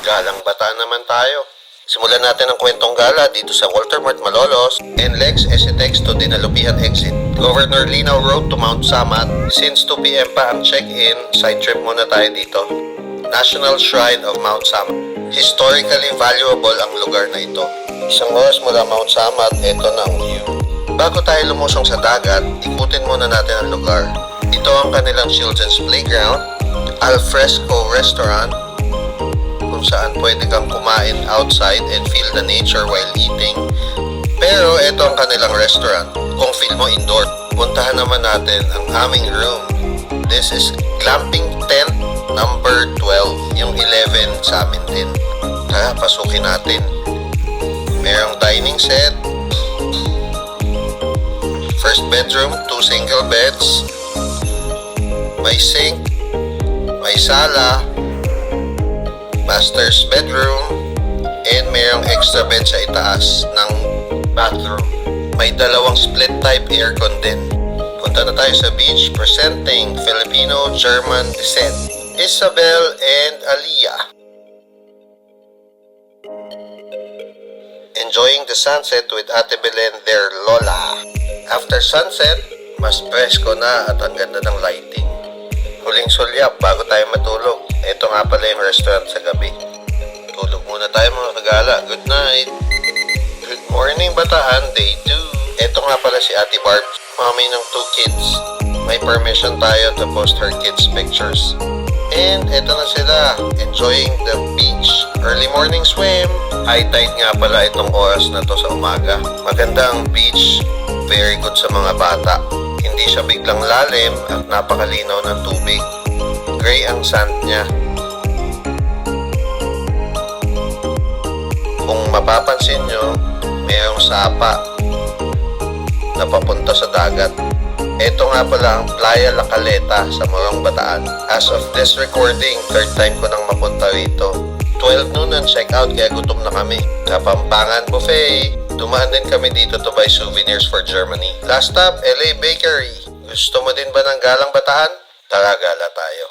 Galang Bataan naman tayo. Simulan natin ang kwentong gala dito sa Walter Mart Malolos and Lex SETEX to Dinalupihan exit. Governor Linaw Road to Mount Samat. Since 2 PM pa ang check-in, side trip muna tayo dito. National Shrine of Mount Samat. Historically valuable ang lugar na ito. Isang oras mula Mount Samat, ito na ang view. Bago tayo lumusong sa dagat, ikutin muna natin ang lugar. Ito ang kanilang children's playground, alfresco restaurant, kung saan pwede kang kumain outside and feel the nature while eating. Pero ito ang kanilang restaurant. Kung feel mo indoor, puntahan naman natin ang aming room. This is glamping tent number 12, yung 11 sa amin din. Tara, pasukin natin. Merong dining set, first bedroom, 2 single beds, may sink, may sala, master's bedroom, and mayroong extra bed sa itaas ng bathroom. May dalawang split type aircon din. Punta na tayo sa beach, presenting Filipino-German descent, Isabel and Aliyah. Enjoying the sunset with Ate Belen, their lola. After sunset, mas presko na at ang ganda ng lighting. Huling sulyap bago tayo matulog. Ito nga pala yung restaurant sa gabi. Tulog muna tayo mga kagala. Good night. Good morning Bataan, day 2. Ito nga pala si Ate Barb, mommy ng 2 kids. May permission tayo to post her kids pictures. And ito na sila, enjoying the beach. Early morning swim. High tide nga pala itong oras na to sa umaga. Maganda ang beach, very good sa mga bata. Hindi siya biglang lalim at napakalinaw ng tubig. Gray ang sand niya. Kung mapapansin nyo, mayroong sapa na papunta sa dagat. Ito nga pala ang Playa La Caleta sa Morong Bataan. As of this recording, third time ko nang mapunta rito. 12 noon ang check out kaya gutom na kami. Kapampangan Buffet. Dumaan din kami dito to buy souvenirs for Germany. Last stop, LA Bakery. Gusto mo din ba ng galang Bataan? Tara, gala tayo.